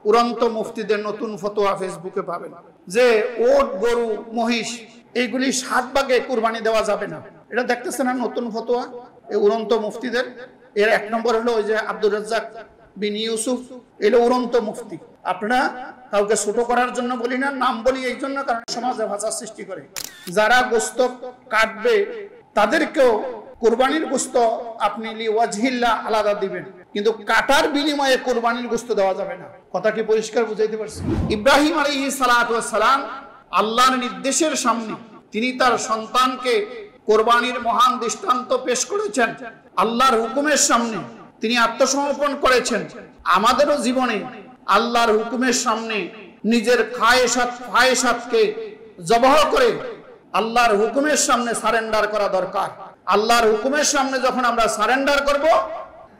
উড়ন্ত মুফতিদের নতুন ফতোয়া ফেসবুকে পাবেন যে ওট, গরু, মহিষ এইগুলি 7 ভাগে কুরবানি দেওয়া যাবে না। এটা দেখতেছেন না নতুন ফতোয়া এই উড়ন্ত মুফতিদের। এর 1 নম্বর হলো ওই যে আব্দুর রাজ্জাক বিন ইউসুফ, এলো উড়ন্ত মুফতি। আপনারা কাউকে ছোট করার জন্য বলি না, নাম বলি এই জন্য কারণ সমাজে ভাষা সৃষ্টি করে। যারা গোস্ত কাটবে তাদেরকেও কুরবানির গোস্ত আপনি লিওয়াজহিল্লাহ আলাদা দিবেন, কিন্তু কাটার বিনিময়ে কুরবানির গোস্ত দেওয়া যাবে না। কথা কি পরিষ্কার বুঝাইতে পারছি? ইব্রাহিম আলাইহিস সালাতু ওয়াস সালাম আল্লাহর নির্দেশের সামনে তিনি তার সন্তানকে কুরবানির মহান দৃষ্টান্ত পেশ করেছেন। আল্লাহর হুকুমের সামনে তিনি আত্মসমর্পণ করেছেন। আমাদেরও জীবনে আল্লাহর হুকুমের সামনে নিজের খায়েশাতকে জবাহ করে আল্লাহর হুকুমের সামনে সারেন্ডার করা দরকার। আল্লাহর হুকুমের সামনে যখন আমরা সারেন্ডার করব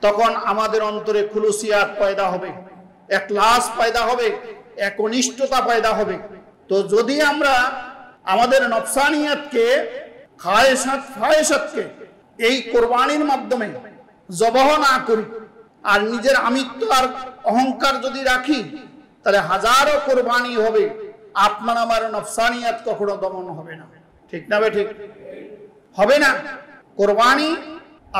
তখন আমাদের অন্তরে খুলুসিয়াত পয়দা হবে, ইখলাস পয়দা হবে, একনিষ্ঠতা পয়দা হবে। তো যদি আমরা আমাদের নফসানিয়াতকে খায়েশাতকে এই কুরবানির মাধ্যমে জবাহ না করি আর নিজের আমিত্ব আর অহংকার যদি রাখি তাহলে হাজারো কুরবানি হবে, আপনার আমার নফসানিয়াত কখনো দমন হবে না। ঠিক না বে ঠিক? হবে না। কুরবানি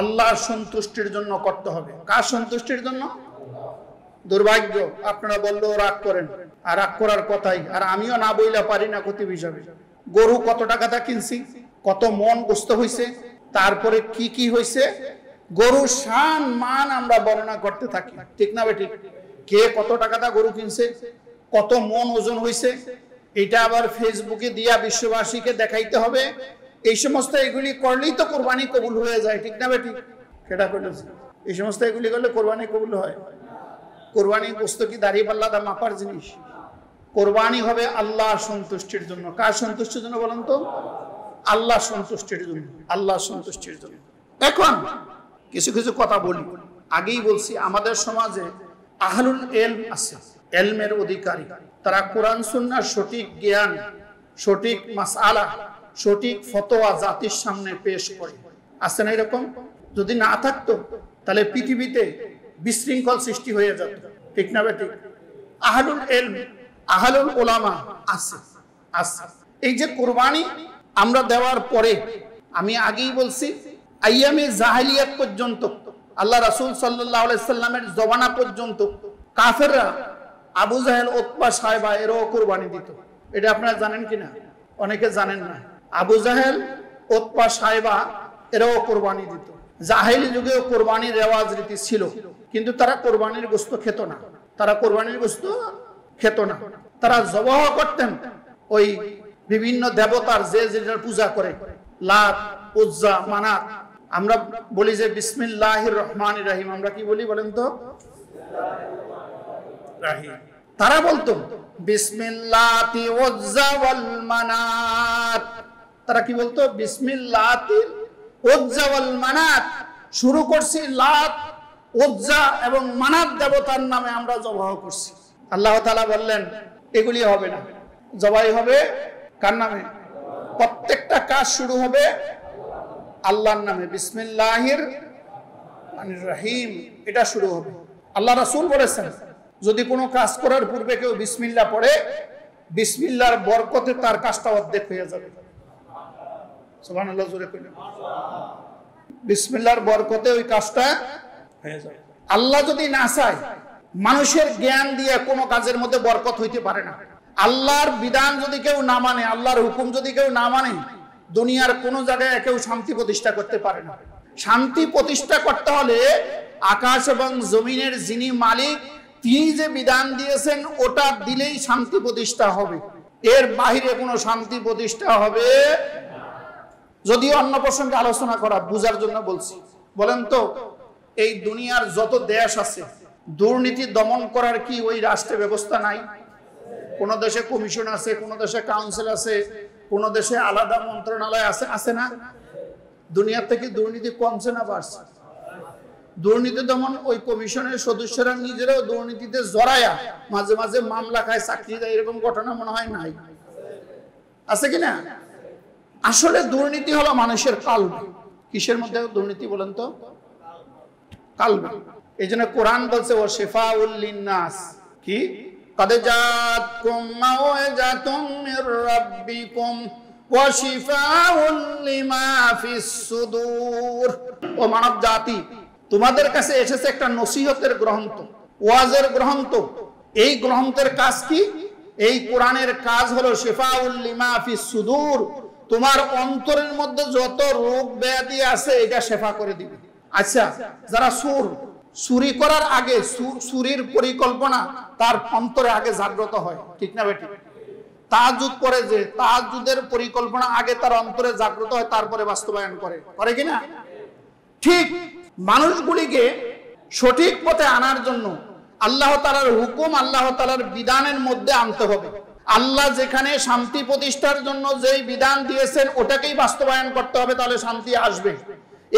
আল্লাহর সন্তুষ্টির জন্য করতে হবে। কার সন্তুষ্টির জন্য? দুর্ভাগ্য আপনারা বললেও রাগ করেন, আর রাগ করার কথাই। আর আমিও না বইলা পারি না খতিব হিসাবে। গরু কত টাকাটা কিনছি, কত মন গোস্ত হইছে, তারপরে কি কি হইছে, গরুর শান মান আমরা বর্ণনা করতে থাকি। ঠিক না বে ঠিক? কে কত টাকাটা গরু কিনছে, কত মন ওজন হইছে, এটা আবার ফেসবুকে দিয়া বিশ্ববাসীকে দেখাইতে হবে। এই সমস্ত এগুলি করলেই তো কোরবানি কবুল হয়ে যায়। ঠিক না বে ঠিক? সেটা করলে এই সমস্ত এগুলি করলে কোরবানি কবুল হয়? কোরবানি গোস্ত কি দাড়ি পাল্লাটা মাপার জিনিস? কোরবানি হবে আল্লাহর সন্তুষ্টির জন্য। কার সন্তুষ্টির জন্য বলেন তো? আল্লাহর সন্তুষ্টির জন্য। আল্লাহর সন্তুষ্টির জন্য। এখন কিছু কিছু কথা বলি। আগেই বলছি আমাদের সমাজে আহলুল ইলম আছে, ইলমের অধিকারী। তারা কোরআন সুন্নাহর সঠিক জ্ঞান, সঠিক মাসআলা, সঠিক ফতোয়া জাতির সামনে পেশ করে। আছে না এরকম? যদি না থাকতো তাহলে পৃথিবীতে বিশৃঙ্খল সৃষ্টি হয়ে যেত। ঠিক না বেঠিক? আহলুল ইলম, আহলুল উলামা আছে। এই যে কুরবানি আমরা দেওয়ার পরে, আমি আগেই বলছি আইয়ামে জাহেলিয়াত পর্যন্ত, আল্লাহ রাসূল সাল্লাল্লাহু আলাইহি সাল্লামের জমানা পর্যন্ত কাফেররা আবু জাহেল, উতবা, সায়বা এরাও কুরবানি দিত। এটা আপনারা জানেন কিনা? অনেকে জানেন না। আবু জাহেল, উতবা, সায়বা এরাও কুরবানি দিত। জাহেলি যুগেও কুরবানির রেওয়াজ রীতি ছিল, কিন্তু তারা কুরবানির গোশত খেত না। তারা কুরবানির গোশত খেত না। তারা জবাহ করতেন ওই বিভিন্ন দেবতার যে যেটার পূজা করে, লাত, উজ্জা, মানাত। আমরা বলি যে বিসমিল্লাহির রহমানির রহিম। আমরা কি বলি বলেন তো? রাহিম। তারা বলতো বিসমিল্লাতি উজ্জা ওয়াল মানাত। তারা কি বলতো? বিসমিল্লাতি উজ্জা ওয়াল মানাত। শুরু করছি লাত, উজ্জা এবং মানাত দেবতার নামে আমরা জবাহ করছি। আল্লাহ তাআলা বললেন এগুলি হবে না, জবাই হবে কার নামে? প্রত্যেকটা কাজ শুরু হবে আল্লাহর নামে, বিসমিল্লাহির রহমানির রহিম, এটা শুরু হবে। আল্লাহ রাসূল বলেছেন যদি কোনো কাজ করার পূর্বে কেউ বিসমিল্লাহ পড়ে, বিসমিল্লাহর বরকতে তার কাজটা অর্ধেক হয়ে যাবে। সুবহানাল্লাহ, জোরে কইলেন। বিসমিল্লাহর বরকতে ওই কাজটা হয়ে যাবে। আল্লাহ যদি না চায়, মানুষের জ্ঞান দিয়ে কোনো কাজের মধ্যে বরকত হইতে পারে না। আল্লাহর বিধান যদি কেউ না মানে, আল্লাহর হুকুম যদি কেউ না মানে, দুনিয়ার কোনো জায়গায় কেউ শান্তি প্রতিষ্ঠা করতে পারে না। শান্তি প্রতিষ্ঠা করতে হলে আকাশ এবং জমিনের যিনি মালিক, তিনি যে বিধান দিয়েছেন ওটা দিলেই শান্তি প্রতিষ্ঠা হবে। এর বাহিরে কোনো শান্তি প্রতিষ্ঠা হবে। যদিও অন্য প্রসঙ্গে আলোচনা করা, বুঝার জন্য বলছি। বলেন তো, এই দুনিয়ার যত দেশ আছে, দুর্নীতি দমন করার কি ওই রাষ্ট্রে ব্যবস্থা নাই? কোন দেশে কমিশন আছে, কোন দেশে কাউন্সিল আছে, কোন দেশে আলাদা মন্ত্রণালয় আছে? আছে না? দুনিয়ার থেকে দুর্নীতি কমছে না বাড়ছে? দুর্নীতি দমন ওই কমিশনের সদস্যরা নিজেরাও দুর্নীতিতে জড়ায়া মাঝে মাঝে মামলা খায়, চাকরি দেয়, এরকম ঘটনা মনে হয় নাই? আছে কিনা? আসলে দুর্নীতি হলো মানুষের কাল্ব। কিসের মধ্যে দুর্নীতি বলেন তো? কাল্ব। এই জন্য কোরআন বলছে ও শিফাউল লিন্নাস, কি قد جاءتكم موعظة من ربكم وشفاء لما في الصدور। ও মানব জাতি, তোমাদের কাছে এসেছে একটা নসিহতের গ্রন্থ, ওয়াজের গ্রন্থ। এই গ্রন্থের কাজ কি? এই কোরআনের কাজ হলো শিফাউল লিমা ফিস সুদূর, তোমার অন্তরের মধ্যে যত রোগ ব্যাধি আছে এটা শেফা করে দিবে। আচ্ছা, যারা চুরি করার আগে চুরির পরিকল্পনা তার অন্তরে আগে জাগ্রত হয়, ঠিক না বেটি? তাহাজ্জুদ করে, যে তাহাজ্জুদের পরিকল্পনা আগে তার অন্তরে জাগ্রত হয়, তারপরে বাস্তবায়ন করে কিনা? ঠিক মানুষগুলিকে সঠিক পথে আনার জন্য আল্লাহ তাআলার হুকুম, আল্লাহ তাআলার বিধানের মধ্যে আনতে হবে। আল্লাহ যেখানে শান্তি প্রতিষ্ঠার জন্য যেই বিধান দিয়েছেন ওটাকেই বাস্তবায়ন করতে হবে, তাহলে শান্তি আসবে।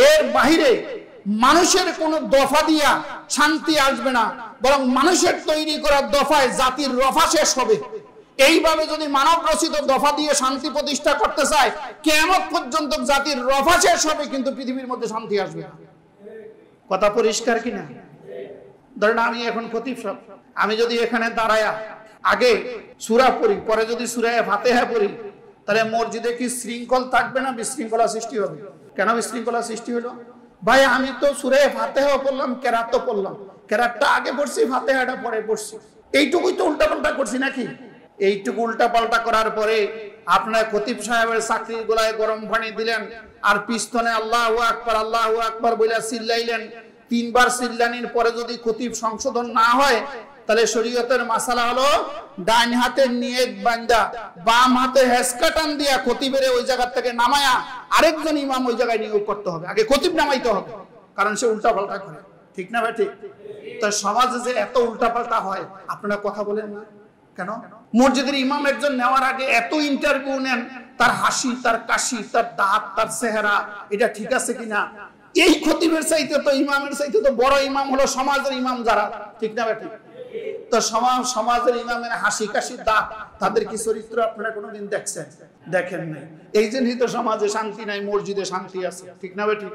এর বাহিরে মানুষের কোন দফা দিয়া শান্তি আসবে না, বরং মানুষের তৈরি করা দফায় জাতির রফা শেষ হবে। এইভাবে যদি মানব রচিত দফা দিয়ে শান্তি প্রতিষ্ঠা করতে চায়, কিয়ামত পর্যন্ত জাতির রফা শেষ হবে, কিন্তু পৃথিবীর মধ্যে শান্তি আসবে না। কথা পরিষ্কার কিনা? ধরেন আমি এখন খতিব সাহেব, আমি যদি এখানে দাঁড়ায়া আগে সূরা পড়ি, পরে যদি সূরা ফাতিহা পড়ি, তাহলে মসজিদে কি শৃঙ্খল থাকবে না বিশৃঙ্খলা সৃষ্টি হবে? কেন বিশৃঙ্খলা সৃষ্টি হলো? ভাই আমি তো সূরা ফাতিহা পড়লাম, কেরাত তো পড়লাম, কেরাতটা আগে পড়ছি, ফাতিহাটা পরে পড়ছি, এইটুকুই তো উল্টাপাল্টা করছি নাকি? এইটুকু উল্টাপাল্টা করার পরে আপনার খতিব সাহেবের চাকরির গোলায় গরম পানি দিলেন, আর পিস্তনে আল্লাহু আকবার বলে চিল্লাইলেন। 3 বার চিল্লানির পরে যদি খতিব সংশোধন না হয়, তাহলে শরীয়তের মাসালা হলো ডান হাতে নিয়ত বান্দা বাম হাতে হেসকাটান দিয়া খতিবের ওই জায়গা থেকে নামায়া আরেকজন ইমাম ওই জায়গায় নিয়োগ করতে হবে। আগে খতিব নামাইতে হবে, কারণ সে উল্টাপাল্টা করে, ঠিক না ভাই? ঠিক। তো সমাজে যে এত উল্টাপাল্টা হয়, আপনারা কথা বলেন না কেন? মসজিদের ইমাম একজন নেওয়ার আগে এত ইন্টারভিউ নেন, তার হাসি, তার কাশি, তার দাঁত, তার চেহারা, এটা ঠিক আছে কিনা। এই খতিবের চাইতে তো, ইমামের চাইতে তো বড় ইমাম হলো সমাজের ইমাম যারা, ঠিক না বেটি? তো সমাজের ইমামের হাসি কাশি, দাঁত, তাদের কি চরিত্র আপনারা কোনোদিন দেখছেন? দেখেন নাই। এই জন্যই তো সমাজে শান্তি নাই, মসজিদে শান্তি আছে, ঠিক না বেটি?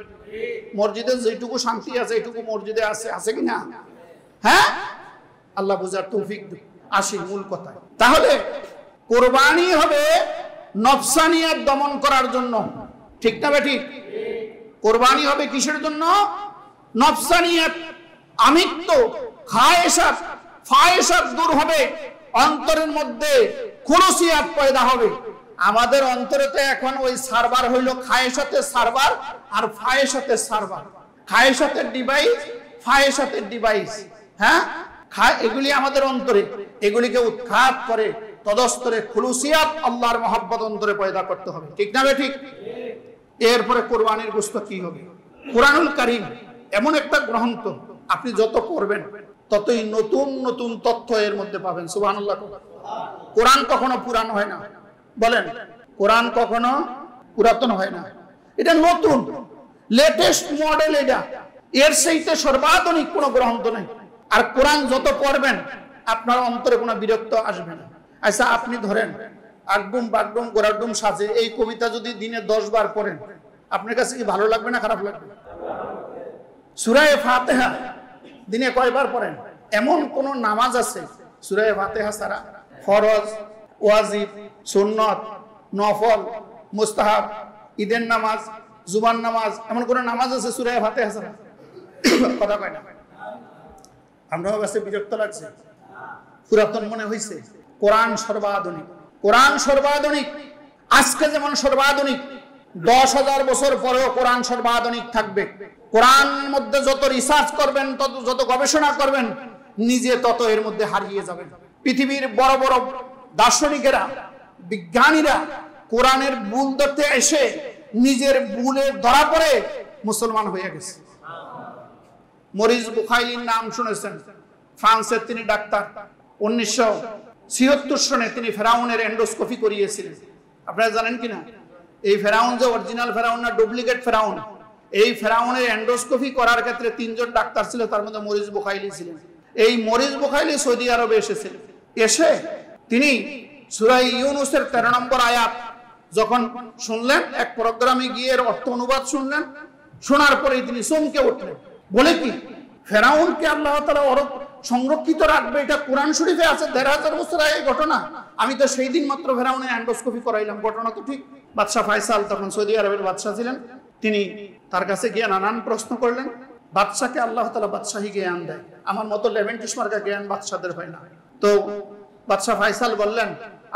মসজিদে যেটুকু শান্তি আছে এইটুকু মসজিদে আছে কিনা? হ্যাঁ, আল্লাহ বুঝার তৌফিক দিন। আসি মূল কথায়। তাহলে কোরবানি হবে নফসানিয়াত দমন করার জন্য, ঠিক না বেটি? কোরবানি হবে কিসের জন্য? নফসানিয়াত, আমিত্ব, খায়েশাত, ফায়েশাত দূর হবে, অন্তরের মধ্যে খুলুসিয়াত পয়দা হবে। আমাদের অন্তরে তো এখন ওই সার্ভার হইল খায়েশাতের সার্ভার আর ফায়েশাতের সার্ভার। খায়েশাতের ডিভাইস, ফায়েশাতের ডিভাইস, হ্যাঁ, এগুলি আমাদের অন্তরে, এগুলিকে উৎখাত করে তদস্তরে খুলুসিয়াত, আল্লাহর মহব্বত অন্তরে পয়দা করতে হবে, ঠিক না বে? ঠিক। এরপরে কোরবানির গোশত কি হবে? কুরআনুল কারীম এমন একটা গ্রন্থ, আপনি যত করবেন ততই নতুন নতুন তথ্য এর মধ্যে পাবেন। সুবহানাল্লাহ। কোরআন কখনো পুরানো হয় না, বলেন। কোরআন কখনো পুরাতন হয় না, এটা নতুন, লেটেস্ট মডেল। এটা এর চাইতে সর্বাধুনিক কোনো গ্রন্থ নেই। আর কোরআন যত পড়বেন আপনার অন্তরে কোনো বিরক্ত আসবে না। আচ্ছা, আপনি ধরেন আগডুম বাগডুম গোরাডুম সাজে, এই কবিতা যদি দিনে 10 বার পড়েন, আপনার কাছে কি ভালো লাগবে না খারাপ লাগবে? সূরা ফাতিহা দিনে কয়বার পড়েন? এমন কোন নামাজ আছে সূরা ফাতিহা ছাড়া? ফরজ, ওয়াজিব, সুন্নত, নফল, মুস্তাহাব, ঈদের নামাজ, জুমার নামাজ, এমন কোন নামাজ আছে সূরা ফাতিহা ছাড়া? কথা কয় না। আমরাও কাছে বিরক্ত লাগছে, পুরাতন মনে হইছে। কোরআন সর্বাধুনিক, কোরআন সর্বাধুনিক। আজকে যেমন সর্বাধুনিক, 10,000 বছর পরেও কোরআন সর্বাধুনিক থাকবে। কোরআনের মধ্যে যত রিসার্চ করবেন, যত গবেষণা করবেন, নিজে তত এর মধ্যে হারিয়ে যাবেন। পৃথিবীর বড় বড় দার্শনিকেরা, বিজ্ঞানীরা কোরআনের ভুল ধরতে এসে নিজের ভুলে ধরা পড়ে মুসলমান হয়ে গেছে। মরিস বুখাইলির নাম শুনেছেন? ফ্রান্সের তিনি ডাক্তার। 1976 সনে তিনি ফেরাউনের এন্ডোস্কোপি করিয়েছিলেন। আপনারা জানেন কিনা? এই ফেরাউন যে অরিজিনাল ফেরাউন না ডুপ্লিকেট ফেরাউন, এই ফেরাউনের এন্ডোস্কোপি করার ক্ষেত্রে 3 জন ডাক্তার ছিল, তার মধ্যে মরিস বুখাইলি ছিলেন। এই মরিস বুখাইলি সৌদি আরবে এসেছিলেন। এসে তিনি সূরা ইউনূসের 13 নম্বর আয়াত যখন শুনলেন, এক প্রোগ্রামে গিয়ে এর অর্থ অনুবাদ শুনলেন। শোনার পরে তিনি চমকে উঠলেন। বলে কি, ফেরাউনকে আল্লাহ তাআলা সংরক্ষিত রাখবে, এটা কোরআন শরীফে আছে। ১৫০০ বছর আগে ঘটনা। আমি তো সেই দিন মাত্র ফেরাউনের এন্ডোস্কোপি করাইলাম, ঘটনা তো ঠিক। বাদশাহ ফায়সাল তখন সৌদি আরবের বাদশাহ ছিলেন, তিনি তার কাছে গিয়ে নানান প্রশ্ন করলেন। বাদশাকে আল্লাহ তাআলা বাদশাহী জ্ঞান দেয়, আমার মতো লেভেন্টিস মার্কা জ্ঞান বাদশাদের হয় না। তো বাদশাহ ফায়সাল বললেন,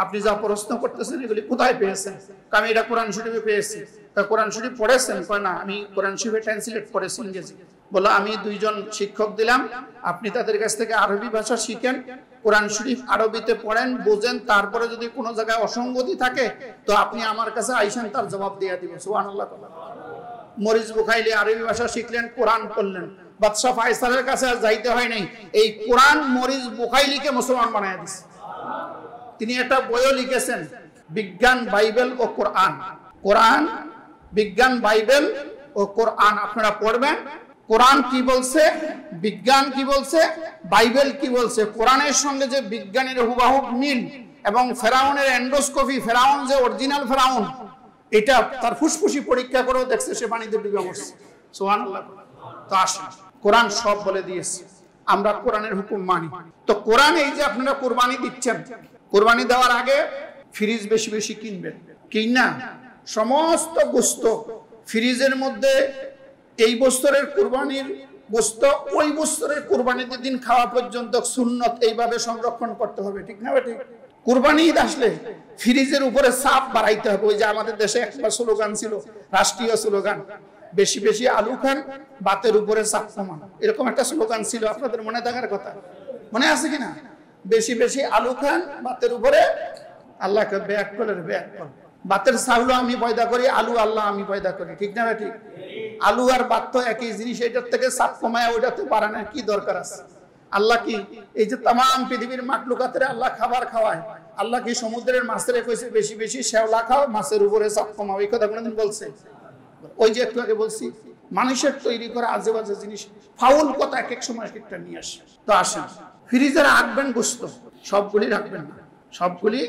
আপনি যা প্রশ্ন করতেছেন এগুলি কোথায় পেয়েছেন? আমি এটা কোরআন শরীফে পেয়েছি। তা কোরআন শরীফ পড়েছেন? কয় না, আমি কোরআন শরীফে ট্রান্সলেট করেছি ইংরেজি। বললো, আমি 2 জন শিক্ষক দিলাম, আপনি তাদের কাছ থেকে আরবি ভাষা শিখেন, কোরআন শরীফ আরবিতে পড়েন, বোঝেন, তারপরে যদি কোনো জায়গায় অসঙ্গতি থাকে তো আপনি আমার কাছে আইসেন, তার জবাব দিয়ে দিবেন। সুবহানাল্লাহ। মরিস বুখাইলি আরবি ভাষা শিখলেন, কোরআন পড়লেন। বাদশাহ ফায়সালের কাছে আর যাইতে হয় নাই, এই কোরআন মরিস বুখাইলিকে মুসলমান বানায় দিয়েছে। তিনি একটা বইও লিখেছেন, বিজ্ঞান, বাইবেল ও কোরআন। কোরআন, বিজ্ঞান, বাইবেল ও কোরআন আপনারা পড়বেন। কোরআন কি বলছে, বিজ্ঞান কি বলছে, বাইবেল কি বলছে, কোরআনের সঙ্গে যে বিজ্ঞানের হুবহু মিল, এবং ফেরাউনের এন্ডোস্কোপি, ফেরাউন যে অরিজিনাল ফেরাউন, এটা তার ফুসফুসি পরীক্ষা করেও দেখছে সে পানিতে ডুবে মরছে। সুবহানাল্লাহ। তো আসুন, কোরআন সব বলে দিয়েছে, আমরা কোরআনের হুকুম মানি। তো কোরআন, এই যে আপনারা কোরবানি দিচ্ছেন, কোরবানি দেওয়ার আগে ফ্রিজ বেশি বেশি কিনবেন, কিনা সমস্ত গোশত ফ্রিজের মধ্যে এই বছরের কোরবানির গোশত ওই বছরের কোরবানির দিন খাওয়া পর্যন্ত সুন্নত এইভাবে সংরক্ষণ করতে হবে, ঠিক না? ঠিক। কোরবানি ঈদ আসলে ফ্রিজের উপরে চাপ বাড়াইতে হবে। ওই যে আমাদের দেশে একটা স্লোগান ছিল, রাষ্ট্রীয় স্লোগান, বেশি বেশি আলু খান, বাতের উপরে চাপ কমান, এরকম একটা স্লোগান ছিল, আপনাদের মনে থাকার কথা, মনে আছে কিনা? বেশি বেশি আলু খান, বাতের উপরে আল্লাহকে ব্যাক করে ব্যাক কর। বাতের চাউল আমি পয়দা করি, আলু আল্লাহ আমি পয়দা করি, ঠিক না? ঠিক। আলু আর বাত তো একই জিনিস, এটার থেকে চাপ কমায় ওইটাতে পারে না, কি দরকার আছে? আল্লাহ কি এই যে তাম পৃথিবীর মাখলুকাতের আল্লাহ খাবার খাওয়ায়, আল্লাহ কি সমুদ্রের মাছের কইছে বেশি বেশি শ্যাওলা খাও, মাছের উপরে চাপ কমাও, এই কথা কোনোদিন বলছে? ওই যে একটু আগে বলছি, মানুষের তৈরি করা আজে বাজে জিনিস, ফাউল কথা এক এক সময় একটা নিয়ে আসে। তো আসেন, ফ্রিজে রাখবেন গোশত, সবগুলি রাখবেন না, সবগুলি।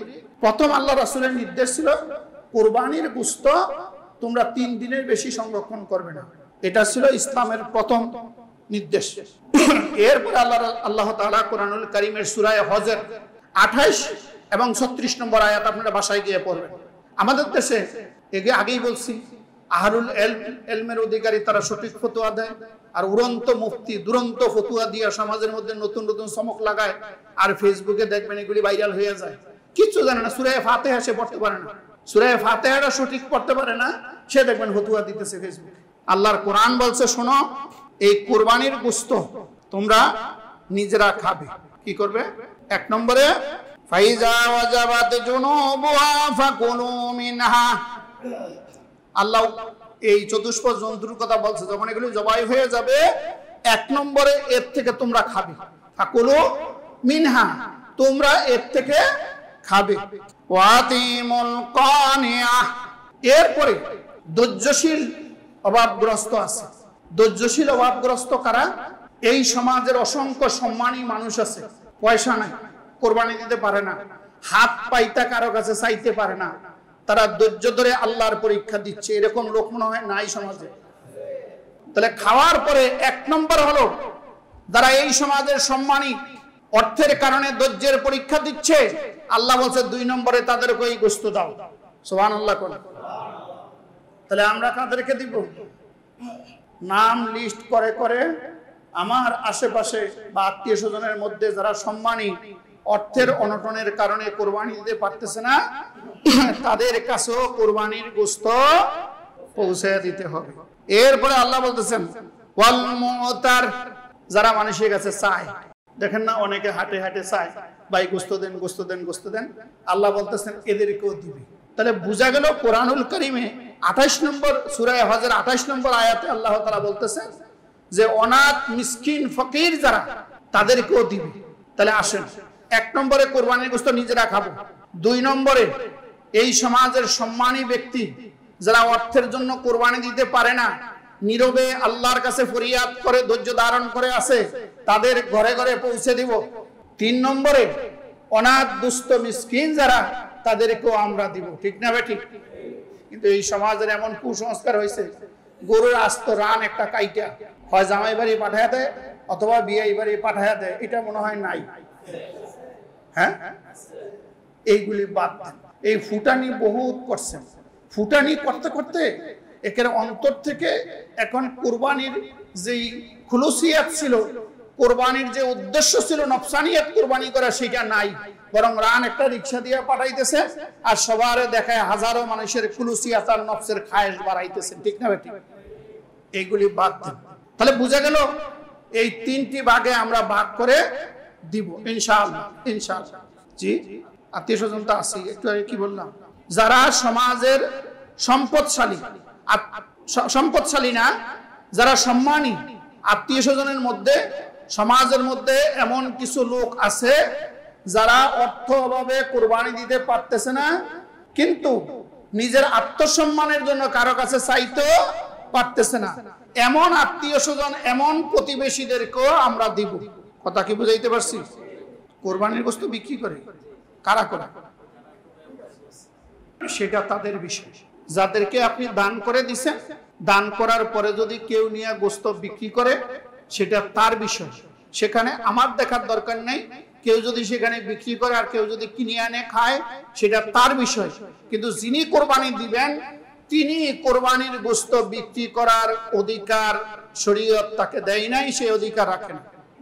প্রথম আল্লাহ রাসূলের নির্দেশ ছিল, কোরবানির গোশত তোমরা 3 দিনের বেশি সংরক্ষণ করবে না, এটা ছিল ইসলামের প্রথম নির্দেশ। এরপর আল্লাহ তাআলা কোরআনুল কারীমের সূরা হজের 28 এবং 36 নম্বর আয়াত আপনারা বাসায় গিয়ে পড়বেন। আমাদের দেশে আগেই বলছি, আহলুল ইলমের অধিকারী তারা সঠিক ফতোয়া দেয়, আর উড়ন্ত মুফতি দুরন্ত ফতোয়া দিয়ে সমাজের মধ্যে নতুন নতুন চমক লাগায়, আর ফেসবুকে দেখবেন এগুলি ভাইরাল হয়ে যায়। কিছু জানে না, সূরা ফাতিহা সে পড়তে পারে না, সূরা ফাতিহাটা সঠিক পড়তে পারে না, সে দেখবেন ফতোয়া দিতেছে ফেসবুকে। আল্লাহর কোরআন বলছে, শোনো, এই কুরবানির গোশত তোমরা নিজেরা খাবে। কি করবে? 1 নম্বরে, ফাইজা ওয়াজাবাত জুনুবুহা ফাকুলু মিনহা। আল্লাহ এই চতুষ্পদ জন্তুর কথা বলছে, যখন এগুলি জবাই হয়ে যাবে 1 নম্বরে এর থেকে তোমরা খাবে। ফাকুলু মিনহা, তোমরা এর থেকে খাবে। ওয়াতিমুল কানিয়া, এরপরে ধৈর্যশীল অভাবগ্রস্ত আছে। ধৈর্যশীল অভাবগ্রস্ত কারা? এই সমাজের অসংখ্য সম্মানী মানুষ আছে, পয়সা নাই, কোরবানি দিতে পারে না, হাত পাইতা কারো কাছে চাইতে পারে না, তারা ধৈর্য ধরে আল্লাহর পরীক্ষা দিচ্ছে, এরকম লোক মনে হয় নাই সমাজে। তাহলে খাওয়ার পরে 1 নম্বর হলো, যারা এই সমাজের সম্মানী, অর্থের কারণে ধৈর্যের পরীক্ষা দিচ্ছে, আল্লাহ বলছে 2 নম্বরে তাদেরকে এই গোশত দাও। সুবহানাল্লাহ। তাহলে আমরা কাদেরকে দিব? নাম লিস্ট করে করে আমার আশেপাশে বা আত্মীয় স্বজনের মধ্যে যারা সম্মানী, অর্থের অনটনের কারণে কোরবানি দিতে পারতেছে না, তাদের কাছেও কোরবানির গোশত পৌঁছে দিতে হবে। এরপরে আল্লাহ বলতেছেন, ওয়াল মুতার, যারা মানুষের কাছে চায়, দেখেন না অনেকে হাটে হাটে চায়, ভাই গোশত দেন, গোশত দেন, গোশত দেন, আল্লাহ বলতেছেন এদেরকেও দিবে। তাহলে বোঝা গেল কোরআনুল কারীমে 28 নম্বর সূরা হজের 28 নম্বর আয়াতে আল্লাহ তাআলা বলতেছেন যে অনাথ, মিসকিন, ফকির যারা, তাদেরকেও দিবে। তাহলে আসেন, 1 নম্বরে কোরবানির গোশত নিজেরা খাবো। 2 নম্বরে এই সমাজের সম্মানী ব্যক্তি যারা অর্থের জন্য কোরবানি দিতে পারে না, নীরবে আল্লাহর কাছে ফরিয়াদ করে ধৈর্য ধারণ করে আছে, তাদের ঘরে ঘরে পৌঁছে দিব। 3 নম্বরে অনাথ, দুস্থ, মিসকিন যারা, তাদেরকেও আমরা দিব, ঠিক না ভাই? ঠিক। কিন্তু এই সমাজের এমন কুসংস্কার হয়েছে, গরুর আস্ত রান একটা কাইটা হয় জামাই বাড়ি পাঠায় দেয়, অথবা বিয়ে এবারে পাঠায়া দেয়, এটা মনে হয় নাই। হ্যাঁ, এইগুলি বাদ দেন। এই ফুটানি বহুত করছেন, ফুটানি করতে করতে একের অন্তর থেকে এখন কুরবানির যেই খুলুসিয়াত ছিল, কুরবানির যে উদ্দেশ্য ছিল নফসানিয়াত কুরবানি করা, সেটা নাই। বরং রান একটা রিক্সা দিয়ে পাঠাইতেছে আর সবার দেখায় হাজারো মানুষের খুলুসিয়াত আর নফসের খায়েশ বাড়াইতেছে। ঠিক না বেটি? এইগুলি বাদ দেন। তাহলে বুঝা গেল এই তিনটি ভাগে আমরা ভাগ করে দিব ইনশাআল্লাহ। ইনশাআল্লাহ। জি, আত্মীয় স্বজন তো আছে, একটু আগে কি বললাম, যারা সমাজের সম্পদশালী না, যারা সম্মানী আত্মীয় স্বজনের মধ্যে, সমাজের মধ্যে এমন কিছু লোক আছে যারা অর্থ অভাবে কুরবানি দিতে পারতেছে না, কিন্তু নিজের আত্মসম্মানের জন্য কারো কাছে চাইতে পারতেছে না, এমন আত্মীয় স্বজন, এমন প্রতিবেশীদেরকেও আমরা দিব। কথা কি বুঝাইতে পারছি? কোরবানির বস্তু বিক্রি করে কারা করে সেটা তাদের বিষয়। যাদেরকে আপনি দান করে দিছেন, দান করার পরে যদি কেউ নিয়ে গোস্ত বিক্রি করে সেটা তার বিষয়, সেখানে আমার দেখার দরকার নেই। কেউ যদি সেখানে বিক্রি করে আর কেউ যদি কিনে আনে খায়, সেটা তার বিষয়। কিন্তু যিনি কোরবানি দিবেন তিনি কোরবানির গোস্ত বিক্রি করার অধিকার শরীয়ত তাকে দেয় নাই, সে অধিকার রাখেন।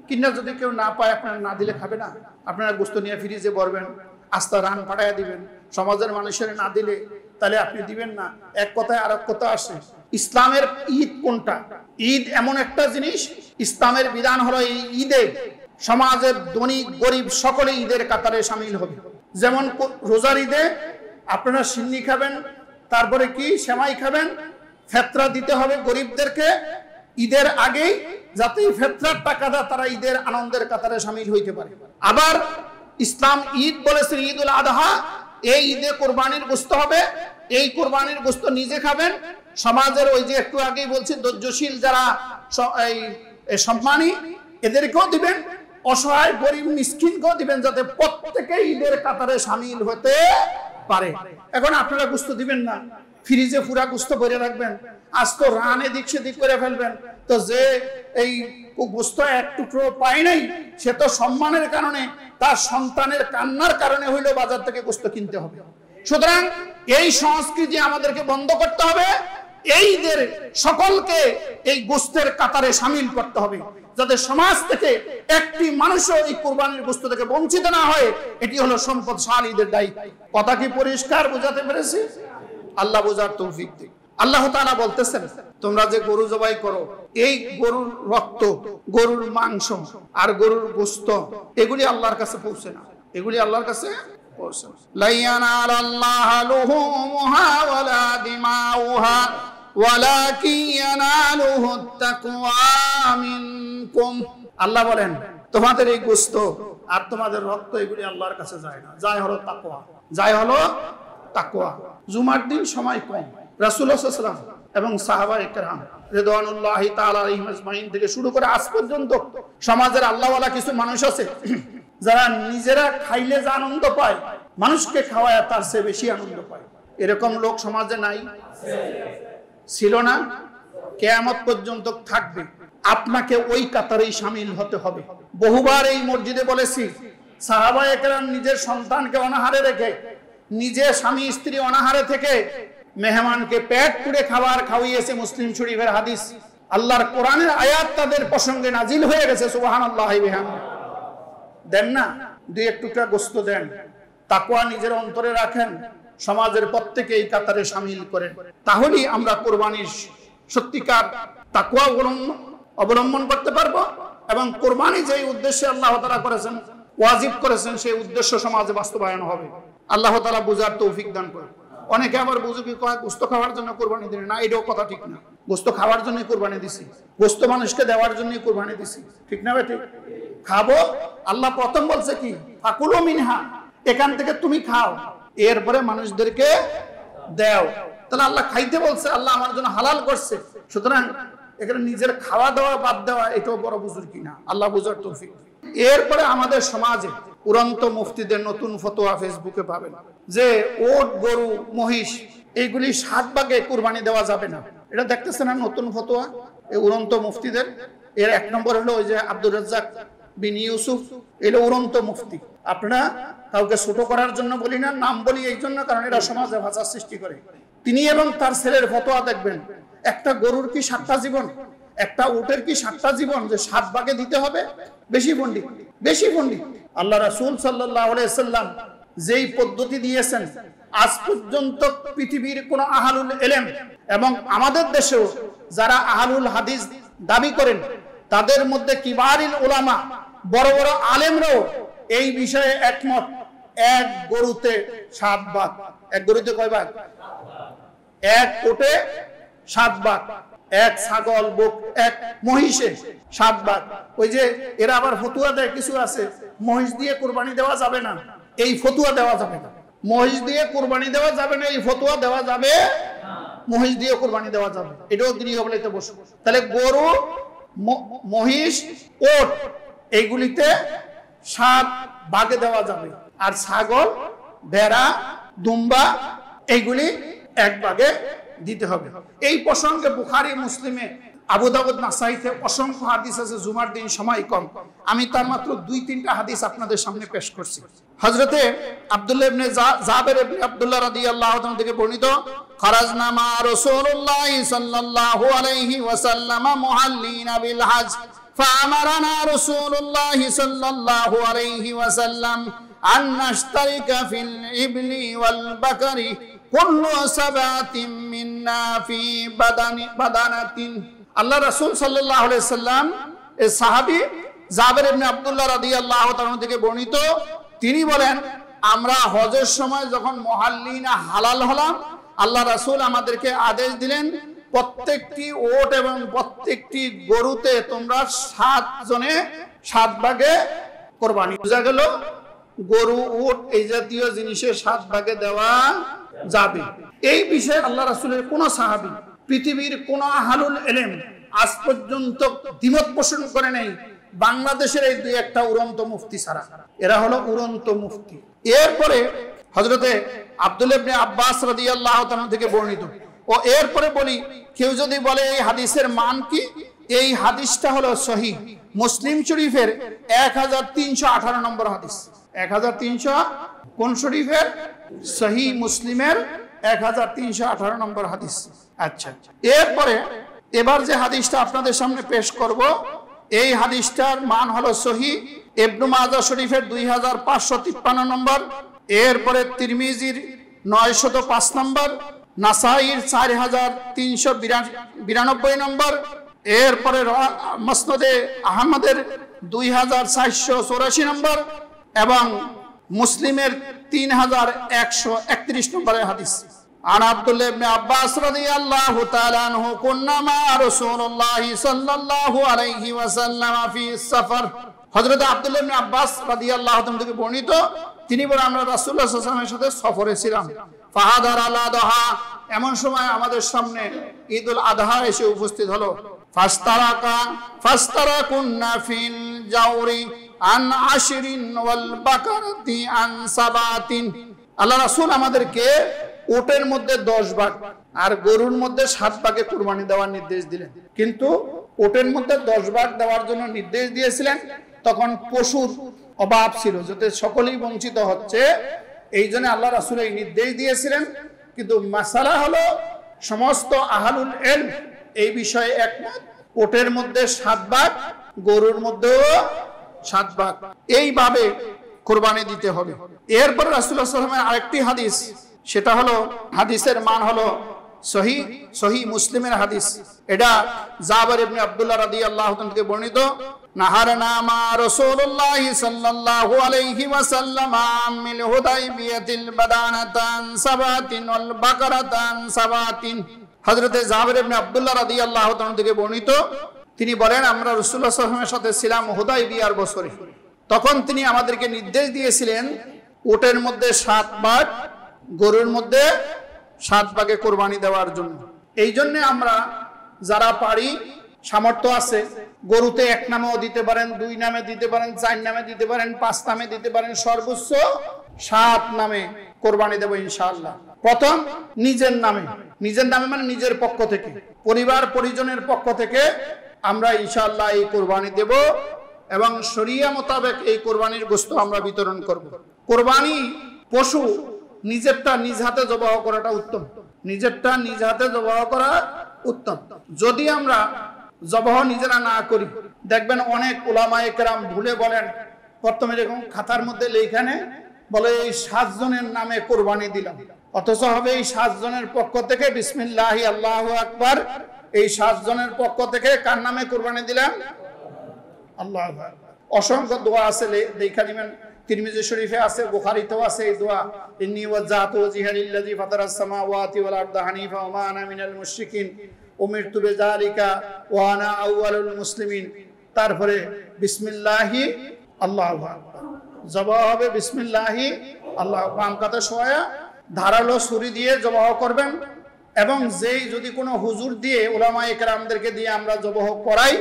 কিনা যদি কেউ না পায়, আপনারা না দিলে খাবে না? আপনারা গোস্ত নিয়ে ফ্রিজে ভরবেন, আস্তা রান পাঠাইয়া দিবেন, সমাজের মানুষের না দিলে তাহলে আপনি দিবেন না। এক কথায় আর এক কথা আসে, ইসলামের ঈদ কোনটা? ঈদ এমন একটা জিনিস, ইসলামের বিধান হলো এই ঈদে সমাজের ধনী গরিব সকলে ঈদের কাতারে সামিল হবে। যেমন রোজার ঈদে আপনারা সিন্নি খাবেন, তারপরে কি সেমাই খাবেন, ফেতরা দিতে হবে গরিবদেরকে ঈদের আগেই, যাতে ফেতরার টাকাটা তারা ঈদের আনন্দের কাতারে সামিল হইতে পারে। আবার ইসলাম ঈদ বলেছে ঈদুল আদহা, এই ঈদে কোরবানির গোস্ত হবে, এই কোরবানির গোস্ত নিজে খাবেন, সমাজের ওই যে একটু আগেই বলছি ধৈর্যশীল যারা সম্মানী এদেরকেও দিবেন, অসহায় গরিব মিসকিনকেও দিবেন, যাতে প্রত্যেকে ঈদের কাতারে সামিল হতে পারে। এখন আপনারা গোস্ত দিবেন না, ফ্রিজে পুরা গোস্ত ভরে রাখবেন, আজ তো রান এদিক সেদিক করে ফেলবেন, তো যে এই গোস্ত এক টুকরো পায় নাই সে তো সম্মানের কারণে, তার সন্তানের কান্নার কারণে হইলেও বাজার থেকে গোস্ত কিনতে হবে। সুতরাং এই সংস্কৃতি আমাদেরকে বন্ধ করতে হবে, এইদের সকলকে এই গোস্তের কাতারে সামিল করতে হবে, যাতে সমাজ থেকে একটি মানুষও এই কুরবানির গোস্ত থেকে বঞ্চিত না হয়। এটি হলো সম্পদশালীদের দায়িত্ব। কথা কি পরিষ্কার বুঝাতে পেরেছি? আল্লাহ বোঝার তৌফিক দিক। আল্লাহ তাআলা বলতেছেন, তোমরা যে গরু জবাই করো, এই গরুর রক্ত, গরুর মাংস আর গরুর গোস্ত এগুলি আল্লাহর কাছে পৌঁছে না, এগুলি আল্লাহর কাছে পৌঁছে না। লা ইয়ানালাল্লাহু লুহুমুহা ওয়ালা দিমাউহা ওয়ালাকিন ইয়ানালুহুত তাকওয়া মিনকুম। আল্লাহ বলেন, তোমাদের এই গোস্ত আর তোমাদের রক্ত এগুলি আল্লাহর কাছে যায় না, যায় হলো তাকওয়া, যায় হলো তাকওয়া। জুমার দিন সময় কম, রাসূলুল্লাহ সাল্লাল্লাহু আলাইহি ওয়াসাল্লাম এবং সাহাবায়ে কেরাম রিদওয়ানুল্লাহি তাআলা আলাইহিম আজমাইন থেকে শুরু করে আজ পর্যন্ত সমাজের আল্লাহওয়ালা কিছু মানুষ আছে যারা নিজেরা খাইলে যে আনন্দ পায়, মানুষকে খাওয়ায় তার চেয়ে বেশি আনন্দ পায়। এরকম লোক সমাজে নাই? ছিল না, কিয়ামত পর্যন্ত থাকবে। আপনাকে ওই কাতারেই শামিল হতে হবে। বহুবার এই মসজিদে বলেছি, সাহাবায়ে কেরাম নিজের সন্তানকে অনাহারে রেখে, নিজে স্বামী স্ত্রী অনাহারে থেকে মেহমানকে পেট পুড়ে খাবার খাওয়িয়েছে। মুসলিম শরীফের হাদিস, আল্লাহর কোরআনের আয়াত তাদের প্রসঙ্গে নাজিল হয়ে গেছে। সুবহানাল্লাহি বিহামদিহি। দেন না, দুই এক টুকরা গোস্ত দেন, তাকওয়া নিজের অন্তরে রাখেন, সমাজের প্রত্যেকে এই কাতারে শামিল করেন। তাহলেই আমরা কোরবানির সত্যিকার তাকওয়া অবলম্বন করতে পারবো এবং কোরবানি যেই উদ্দেশ্যে আল্লাহ তাআলা করেছেন, ওয়াজিব করেছেন, সেই উদ্দেশ্য সমাজে বাস্তবায়ন হবে। আল্লাহ তাআলা বুঝার তৌফিক দান করুন। অনেকে আবার বুঝুকি কয় গোস্ত খাওয়ার জন্য কোরবানি দিন না, এটাও কথা ঠিক না। গোস্ত খাওয়ার জন্যই কোরবানি দিছি, গোস্ত মানুষকে দেওয়ার জন্যই কোরবানি দিছি, ঠিক না বেটি? খাবো, আল্লাহ প্রথম বলছে কি, ফাকুলু মিনহা, এখান থেকে তুমি খাও, এরপরে মানুষদেরকে দাও। তাহলে আল্লাহ খাইতে বলছে, আল্লাহ আমার জন্য হালাল করছে। সুতরাং এখানে নিজের খাওয়া দাওয়া বাদ দেওয়া এটাও বড় বুজুর কিনা, আল্লাহ বুঝার তৌফিক। এরপরে আমাদের সমাজে উড়ন্ত মুফতিদের নতুন ফতোয়া ফেসবুকে পাবেন যে ওট, গরু, মহিষ এইগুলি 7 ভাগে কুরবানি দেওয়া যাবে না। এটা দেখতেছেন না নতুন ফতোয়া এই উড়ন্ত মুফতিদের? এর এক নম্বর হলো ওই যে আব্দুর রাজ্জাক বিন ইউসুফ, এলো উড়ন্ত মুফতি। আপনারা কাউকে ছোট করার জন্য বলি না, নাম বলি এই জন্য কারণ এরা সমাজে ভাষা সৃষ্টি করে। তিনি এবং তার ছেলের ফতোয়া দেখবেন, একটা গরুর কি 7টা জীবন, একটা উটের কি 7টা জীবন, যে 7 ভাগে দিতে হবে? বেশি পণ্ডিত, বেশি পণ্ডিত। আল্লাহ রাসূল সাল্লাল্লাহু আলাইহি সাল্লাম যেই পদ্ধতি দিয়েছেন, আজ পর্যন্ত পৃথিবীর কোন আহলুল ইলম এবং আমাদের দেশেও যারা আহলুল হাদিস দাবি করেন তাদের মধ্যে কিবারিল উলামা, বড় বড় আলেমরাও এই বিষয়ে একমত। এক গরুতে 7 ভাগ। এক গরুতে কয় ভাগ? এক উটে 7 ভাগ, এক ছাগল, বক, এক মহিষে 7 ভাগ। ওই যে এরা আবার ফতুয়া দেয়, কিছু আছে মহিষ দিয়ে কুরবানি দেওয়া যাবে না, এই ফতুয়া দেওয়া যাবে না। মহিষ দিয়ে কুরবানি দেওয়া যাবে না, এই ফতুয়া দেওয়া যাবে। মহিষ দিয়ে কুরবানি দেওয়া যাবে, এটাও গৃহবলিতে বসে। তাহলে গরু, মহিষ, ওট এইগুলিতে 7 ভাগে দেওয়া যাবে, আর ছাগল, ভেড়া, দুম্বা এইগুলি 1 ভাগে দিতে হবে। এই প্রসঙ্গে বুখারী, মুসলিমে, আবু দাউদ, নাসাইতে অসংখ্য হাদিস আছে। জুমার দিন সময় কম, আমি তার মাত্র 2-3টা হাদিস আপনাদের সামনে পেশ করছি। হযরতে আব্দুল্লাহ ইবনে জাবের ইবনে আব্দুল্লাহ রাদিয়াল্লাহু তাআলা থেকে বর্ণিত, খারাজনা মা রাসূলুল্লাহ সাল্লাল্লাহু আলাইহি ওয়াসাল্লাম মুহাল্লিনা বিল হজ ফাআমারানা রাসূলুল্লাহ সাল্লাল্লাহু আলাইহি ওয়াসাল্লাম আন নাশতারিকা ফিল ইবলি ওয়াল বাকরি কুল্লু সাবাতিন মিন্না ফি বাদানাতিন। আল্লাহ রাসূল সাল্লাল্লাহু আলাইহি সাল্লাম এই সাহাবী জাবের ইবনে আব্দুল্লাহ রাদিয়াল্লাহু তাআলা থেকে বর্ণিত, তিনি বলেন, আমরা হজের সময় যখন মুহাল্লিনা হালাল হলাম, আল্লাহ রাসূল আমাদেরকে আদেশ দিলেন, প্রত্যেকটি ওট এবং প্রত্যেকটি গরুতে তোমরা 7 জনে 7 ভাগে কুরবানি। বুঝা গেল, গরু, উট এই জাতীয় জিনিসের 7 ভাগে দেওয়া যাবে। এই বিষয়ে আল্লাহ রাসূলের কোন সাহাবী, পৃথিবীর কোন আহলুল ইলম আজ পর্যন্ত দ্বিমত পোষণ করে নাই, বাংলাদেশের এই 2-1টা উড়ন্ত মুফতি ছাড়া। এরা হলো উড়ন্ত মুফতি। এরপরে হযরতে আব্দুল্লাহ ইবনে আব্বাস রাদিয়াল্লাহু তাআলা থেকে বর্ণিত। ও এরপরে বলি, কেউ যদি বলে এই হাদিসের মান কি, এই হাদিসটা হলো সহিহ মুসলিম শরীফের 1318 নম্বর হাদিস। 1300 কোন শরীফের? সহিহ মুসলিমের 1318 নম্বর হাদিস। আচ্ছা, এরপরে এবার যে হাদিসটা আপনাদের সামনে পেশ করব, এই হাদিসটার মান হলো সহিহ ইবনে মাজাহ শরীফের 2553 নম্বর, এরপরে তিরমিজির 905 নম্বর, নাসাইর 4392 নম্বর, এরপরে মুসনাদে আহমদের 2484 নম্বর এবং মুসলিমের 3131 নম্বরের হাদিস। عن عبد الله بن عباس رضي الله تعالى عنه كنا مع رسول الله صلى الله عليه وسلم في السفر। হযরত আব্দুল্লাহ ইবনে আব্বাস রাদিয়াল্লাহু তাআলা থেকে বর্ণিত, তিনি বলেন, আমরা রাসূলুল্লাহ সাল্লাল্লাহু আলাইহি ওয়াসাল্লামের সাথে সফরে ছিলাম। ফাহাদার আল আদহা, এমন সময় আমাদের সামনে ঈদুল আদহা এসে উপস্থিত হলো। ফাস্তারাকুন্না ফিল জাওরি আন আশরিন ওয়াল বাকারাতি আন সাবাতিন। আল্লাহ রাসূল আমাদেরকে উটের মধ্যে 10 ভাগ আর গরুর মধ্যে 7 ভাগে কুরবানি দেওয়ার নির্দেশ দিলেন। কিন্তু উটের মধ্যে 10 ভাগ দেওয়ার জন্য নির্দেশ দিয়েছিলেন, তখন পশুর অভাব ছিল, যাতে সকলেই বঞ্চিত হচ্ছে, এই জন্য আল্লাহ রাসূল এই নির্দেশ দিয়েছিলেন। কিন্তু মাসালা হলো, সমস্ত আহলুল ইলম এই বিষয়ে একমত, উটের মধ্যে 7 ভাগ, গরুর মধ্যেও 7 ভাগ, এইভাবে কুরবানি দিতে হবে। এরপর রাসূলুল্লাহ সাল্লাল্লাহু আলাইহি ওয়াসাল্লামের আরেকটি হাদিস, সেটা হলো হাদিসের মান হলো সহিহ মুসলিমের হাদিস। এটা জাবের ইবনে আব্দুল্লাহ রাদিয়াল্লাহু তাআলা থেকে বর্ণিত, নাহারনা মা রাসূলুল্লাহ সাল্লাল্লাহু আলাইহি ওয়াসাল্লাম আমিল হুদাইবিয়াতিল বাদানাতান সাবাতিন ওয়াল বাকারাতান সাবাতিন। হযরতে জাবের ইবনে আব্দুল্লাহ রাদিয়াল্লাহু তাআলা থেকে বর্ণিত, তিনি বলেন, আমরা রাসূলুল্লাহ সাল্লাল্লাহু আলাইহি ওয়াসাল্লামের সাথে ছিলাম হুদাইবিয়ার বছরে। তখন তিনি আমাদেরকে নির্দেশ দিয়েছিলেন উটের মধ্যে 7 ভাগ, গরুর মধ্যে 7 ভাগে কুরবানি দেওয়ার জন্য। এই জন্য আমরা যারা পারি, সামর্থ্য আছে, গরুতে 1 নামেও দিতে পারেন, 2 নামে দিতে পারেন, 4 নামে দিতে পারেন, 5 নামে দিতে পারেন, সর্বোচ্চ 7 নামে কুরবানি দেব ইনশাআল্লাহ। প্রথম নিজের নামে, নিজের নামে মানে নিজের পক্ষ থেকে, পরিবার পরিজনের পক্ষ থেকে আমরা ইনশাআল্লাহ এই কোরবানি দেব এবং শরিয়া মোতাবেক এই কোরবানির গোশত আমরা বিতরণ করব। কোরবানি পশু নিজেরটা নিজ হাতে জবাহ করাটা উত্তম, নিজেরটা নিজ হাতে জবাহ করা উত্তম। যদি আমরা জবাহ নিজেরা না করি, দেখবেন অনেক উলামায়ে কেরাম ভুলে বলেন, প্রথমে এরকম খাতার মধ্যে লেখানে বলে এই 7 জনের নামে কোরবানি দিলাম, অথচ হবে এই 7 জনের পক্ষ থেকে বিসমিল্লাহি আল্লাহু আকবার, এই 7 জনের পক্ষ থেকে কার নামে কোরবানি দিলাম? আল্লাহু আকবার। অসংখ্য দোয়া আছে, দেখা দিবেন তিরমিজি শরীফে আছে, বুখারীতেও আছে এই দোয়া, ইন্নী ওয়াজ্জাহতু ওয়াজহিয়া লিল্লাযী ফাতারাস সামাওয়াতি ওয়াল আরদা হানিফা ওয়া মা আনা মিনাল মুশরিকিন উমিরতু বিযালিকা ওয়া আনা আউয়ালুল মুসলিমিন। তারপরে বিসমিল্লাহি আল্লাহু আকবার, জবাহ হবে বিসমিল্লাহি আল্লাহ, বাম কাতে শোয়া ধারালো ছুরি দিয়ে জবাহ করবেন। এবং যেই যদি কোনো হুজুর দিয়ে উলামায়ে কেরামদেরকে দিয়ে আমরা জবাহ করাই,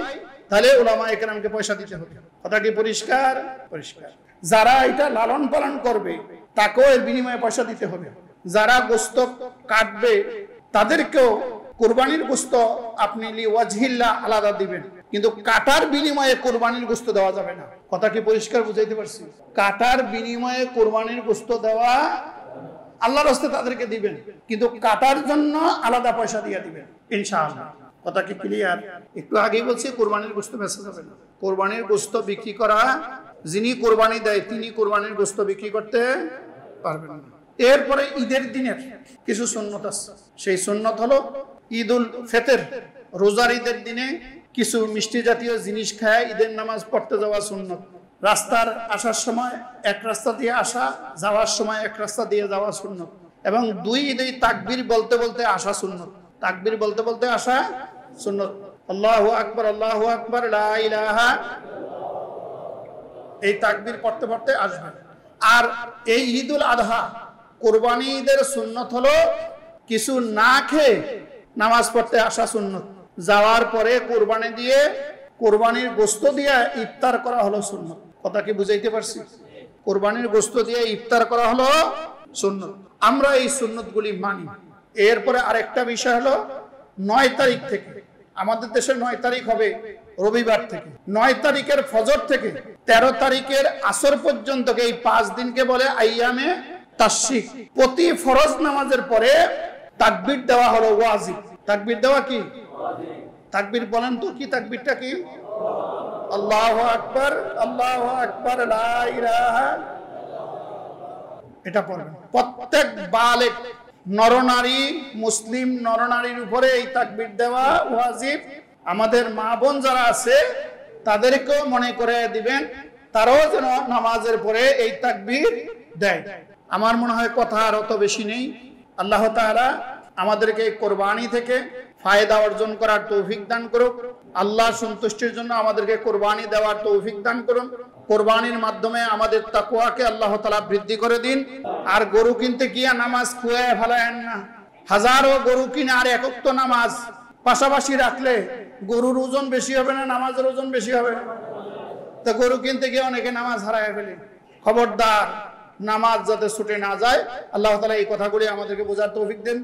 তাহলে উলামায়ে কেরামকে পয়সা দিতে হবে। কথা কি পরিষ্কার? পরিষ্কার। যারা এটা লালন পালন করবে তাকেও এর বিনিময়ে পয়সা দিতে হবে। যারা গোশত কাটবে তাদেরকেও কুরবানির গোশত আপনি লিওয়াজহিল্লাহ আলাদা দিবেন, কিন্তু কাটার বিনিময়ে কুরবানির গোশত দেওয়া যাবে না। কথা কি পরিষ্কার বুঝাইতে পারছি? কাটার বিনিময়ে কুরবানির গোশত দেওয়া আল্লাহর রাস্তায় তাদেরকে দিবেন, কিন্তু কাটার জন্য আলাদা পয়সা দিয়ে দিবেন ইনশাআল্লাহ। কথা কি ক্লিয়ার? একটু আগেই বলছি কুরবানির গোশত বেচা যাবে না। কুরবানির গোশত বিক্রি করা, যিনি কোরবানি দেয় তিনি কোরবানির গোশত বিক্রি করতে পারবেন না। এরপরে ঈদের দিনের কিছু সুন্নত আছে। সেই সুন্নত হলো ঈদুল ফিতর, রোজার ঈদের দিনে কিছু মিষ্টি জাতীয় জিনিস খায় ঈদের নামাজ পড়তে যাওয়া সুন্নত। রাস্তার আসার সময় এক রাস্তা দিয়ে আসা, যাওয়ার সময় এক রাস্তা দিয়ে যাওয়া সুন্নত। এবং 2 ঈদেই তাকবীর বলতে বলতে আসা সুন্নত। তাকবীর বলতে বলতে আসা সুন্নত। আল্লাহু আকবার, আল্লাহু আকবার, লা ইলাহা, এই তাকবীর পড়তে পড়তে আসবে। আর এই ঈদুল আযহা কুরবানি ঈদের সুন্নত হলো কিছু না খেয়ে নামাজ পড়তে আসা সুন্নত। যাওয়ার পরে কুরবানি দিয়ে কুরবানির গোশত দিয়ে ইফতার করা হলো সুন্নত। কথা কি বুঝাইতে পারছি? কুরবানির গোশত দিয়ে ইফতার করা হলো সুন্নত। আমরা এই সুন্নতগুলি মানি। এরপরে আরেকটা বিষয় হলো 9 তারিখ থেকে, আমাদের দেশে 9 তারিখ হবে রবিবার থেকে, 9 তারিখের ফজর থেকে 13 তারিখের আসর পর্যন্ত এই 5 দিনকে বলে আইয়ামে তাশরিক। প্রতি ফরজ নামাজের পরে তাকবীর দেওয়া হলো ওয়াজিব। তাকবীর দেওয়া কি ওয়াজিব? তাকবীর বলেন তো কি তাকবীরটা কি? আল্লাহু আকবার, আল্লাহু আকবার, লা ইলাহা, এটা পড়বেন। প্রত্যেক বালেগ নরনারী, মুসলিম নরনারীর উপরে এই তাকবীর দেওয়া ওয়াজিব। আমাদের মা বোন যারা আছে তাদেরকেও মনে করে দিবেন, তারাও যেন নামাজের পরে এই তাকবীর দেয়। আমার মনে হয় কথা আর অত বেশি নেই। আল্লাহ তাআলা আমাদেরকে কোরবানি থেকে ফায়দা অর্জন করার তৌফিক দান করুক। আল্লাহ সন্তুষ্টির জন্য আমাদেরকে কোরবানি দেওয়ার তৌফিক দান করুন। কোরবানির মাধ্যমে আমাদের তাকওয়াকে আল্লাহ তাআলা বৃদ্ধি করে দিন। আর গরু কিনতে গিয়া নামাজ খুঁয়ে ফেলায়েন না। হাজারো গরু কিনে আর একক নামাজ পাশাপাশি রাখলে গরুর ওজন বেশি হবে না নামাজের ওজন বেশি হবে? তো গরু কিনতে গিয়ে অনেকে নামাজ হারায় ফেলে। খবরদার, নামাজ যাতে ছুটে না যায়। আল্লাহ তাআলা এই কথাগুলি আমাদেরকে বোঝার তৌফিক দেন।